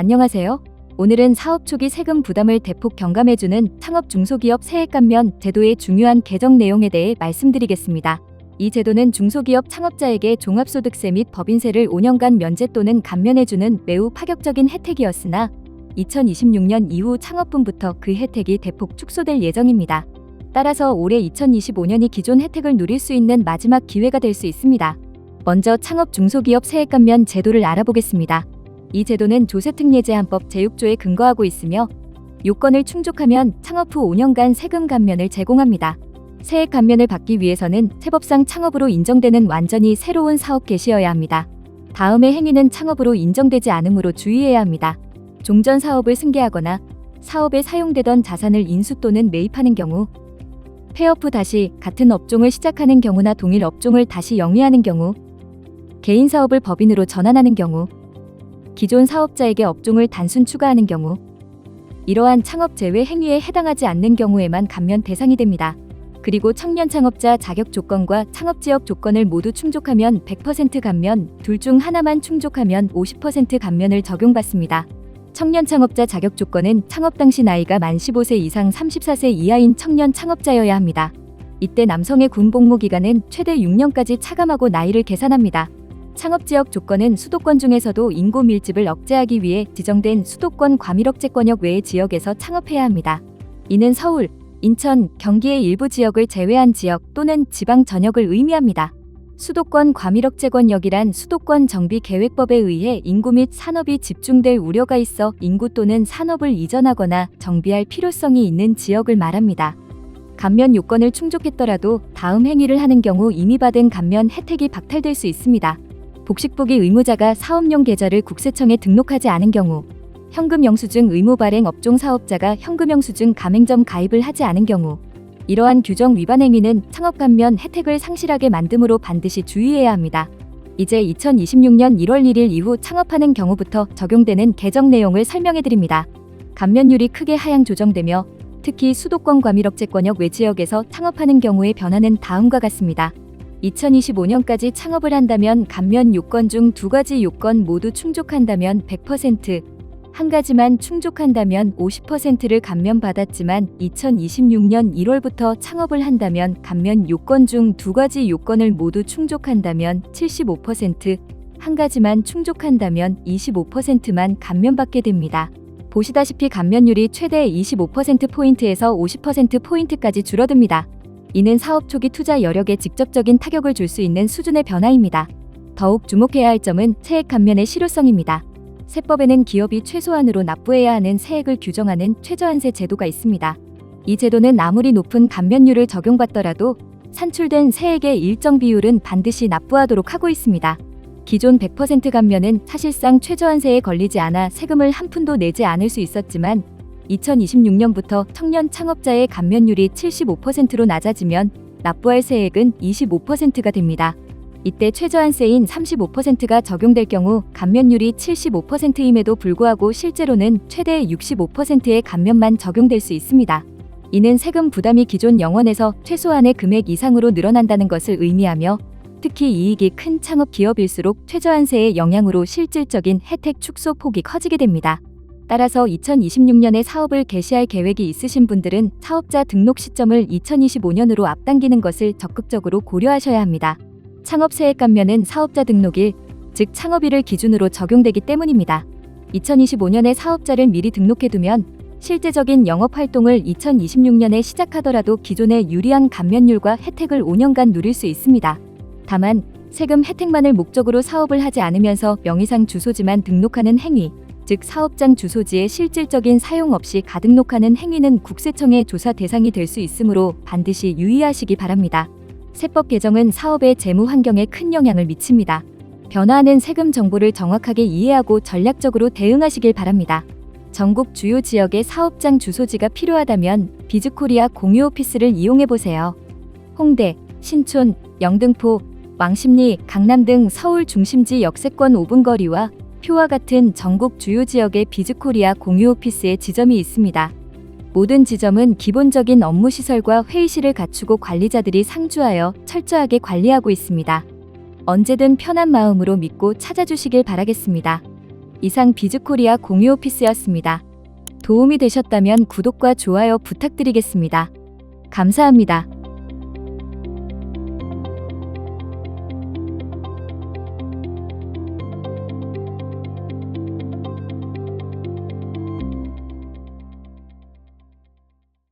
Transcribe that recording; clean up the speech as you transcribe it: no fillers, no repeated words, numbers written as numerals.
안녕하세요. 오늘은 사업 초기 세금 부담을 대폭 경감해주는 창업 중소기업 세액 감면 제도의 중요한 개정 내용에 대해 말씀드리겠습니다. 이 제도는 중소기업 창업자에게 종합소득세 및 법인세를 5년간 면제 또는 감면해주는 매우 파격적인 혜택이었으나 2026년 이후 창업분부터 그 혜택이 대폭 축소될 예정입니다. 따라서 올해 2025년이 기존 혜택을 누릴 수 있는 마지막 기회가 될 수 있습니다. 먼저 창업 중소기업 세액 감면 제도를 알아보겠습니다. 이 제도는 조세특례제한법 제6조에 근거하고 있으며 요건을 충족하면 창업 후 5년간 세금 감면을 제공합니다. 세액 감면을 받기 위해서는 세법상 창업으로 인정되는 완전히 새로운 사업 개시여야 합니다. 다음의 행위는 창업으로 인정되지 않으므로 주의해야 합니다. 종전 사업을 승계하거나 사업에 사용되던 자산을 인수 또는 매입하는 경우, 폐업 후 다시 같은 업종을 시작하는 경우나 동일 업종을 다시 영위하는 경우, 개인 사업을 법인으로 전환하는 경우, 기존 사업자에게 업종을 단순 추가하는 경우, 이러한 창업 제외 행위에 해당하지 않는 경우에만 감면 대상이 됩니다. 그리고 청년 창업자 자격 조건과 창업지역 조건을 모두 충족하면 100% 감면, 둘 중 하나만 충족하면 50% 감면을 적용받습니다. 청년 창업자 자격 조건은 창업 당시 나이가 만 15세 이상 34세 이하인 청년 창업자여야 합니다. 이때 남성의 군 복무 기간은 최대 6년까지 차감하고 나이를 계산합니다. 창업지역 조건은 수도권 중에서도 인구 밀집을 억제하기 위해 지정된 수도권 과밀억제권역 외의 지역에서 창업해야 합니다. 이는 서울, 인천, 경기의 일부 지역을 제외한 지역 또는 지방 전역을 의미합니다. 수도권 과밀억제권역이란 수도권 정비계획법에 의해 인구 및 산업이 집중될 우려가 있어 인구 또는 산업을 이전하거나 정비할 필요성이 있는 지역을 말합니다. 감면 요건을 충족했더라도 다음 행위를 하는 경우 이미 받은 감면 혜택이 박탈될 수 있습니다. 복식부기 의무자가 사업용 계좌를 국세청에 등록하지 않은 경우, 현금 영수증 의무 발행 업종 사업자가 현금 영수증 가맹점 가입을 하지 않은 경우, 이러한 규정 위반 행위는 창업 감면 혜택을 상실하게 만드므로 반드시 주의해야 합니다. 이제 2026년 1월 1일 이후 창업하는 경우부터 적용되는 개정 내용을 설명해 드립니다. 감면율이 크게 하향 조정되며 특히 수도권 과밀억제권역 외 지역에서 창업하는 경우의 변화는 다음과 같습니다. 2025년까지 창업을 한다면 감면 요건 중 두 가지 요건 모두 충족한다면 100%, 한 가지만 충족한다면 50%를 감면받았지만 2026년 1월부터 창업을 한다면 감면 요건 중 두 가지 요건을 모두 충족한다면 75%, 한 가지만 충족한다면 25%만 감면받게 됩니다. 보시다시피 감면율이 최대 25%포인트에서 50%포인트까지 줄어듭니다. 이는 사업 초기 투자 여력에 직접적인 타격을 줄 수 있는 수준의 변화입니다. 더욱 주목해야 할 점은 세액 감면의 실효성입니다. 세법에는 기업이 최소한으로 납부해야 하는 세액을 규정하는 최저한세 제도가 있습니다. 이 제도는 아무리 높은 감면율을 적용받더라도 산출된 세액의 일정 비율은 반드시 납부하도록 하고 있습니다. 기존 100% 감면은 사실상 최저한세에 걸리지 않아 세금을 한 푼도 내지 않을 수 있었지만 2026년부터 청년 창업자의 감면율이 75%로 낮아지면 납부할 세액은 25%가 됩니다. 이때 최저한세인 35%가 적용될 경우 감면율이 75%임에도 불구하고 실제로는 최대 65%의 감면만 적용될 수 있습니다. 이는 세금 부담이 기존 영원에서 최소한의 금액 이상으로 늘어난다는 것을 의미하며 특히 이익이 큰 창업 기업일수록 최저한세의 영향으로 실질적인 혜택 축소 폭이 커지게 됩니다. 따라서 2026년에 사업을 개시할 계획이 있으신 분들은 사업자 등록 시점을 2025년으로 앞당기는 것을 적극적으로 고려하셔야 합니다. 창업 세액 감면은 사업자 등록일, 즉 창업일을 기준으로 적용되기 때문입니다. 2025년에 사업자를 미리 등록해두면 실제적인 영업활동을 2026년에 시작하더라도 기존의 유리한 감면율과 혜택을 5년간 누릴 수 있습니다. 다만 세금 혜택만을 목적으로 사업을 하지 않으면서 명의상 주소지만 등록하는 행위, 즉 사업장 주소지의 실질적인 사용 없이 가등록하는 행위는 국세청의 조사 대상이 될 수 있으므로 반드시 유의하시기 바랍니다. 세법 개정은 사업의 재무 환경에 큰 영향을 미칩니다. 변화하는 세금 정보를 정확하게 이해하고 전략적으로 대응하시길 바랍니다. 전국 주요 지역의 사업장 주소지가 필요하다면 비즈코리아 공유 오피스를 이용해보세요. 홍대, 신촌, 영등포, 왕십리, 강남 등 서울 중심지 역세권 5분 거리와 표와 같은 전국 주요 지역의 비즈코리아 공유 오피스의 지점이 있습니다. 모든 지점은 기본적인 업무 시설과 회의실을 갖추고 관리자들이 상주하여 철저하게 관리하고 있습니다. 언제든 편한 마음으로 믿고 찾아주시길 바라겠습니다. 이상 비즈코리아 공유 오피스였습니다. 도움이 되셨다면 구독과 좋아요 부탁드리겠습니다. 감사합니다.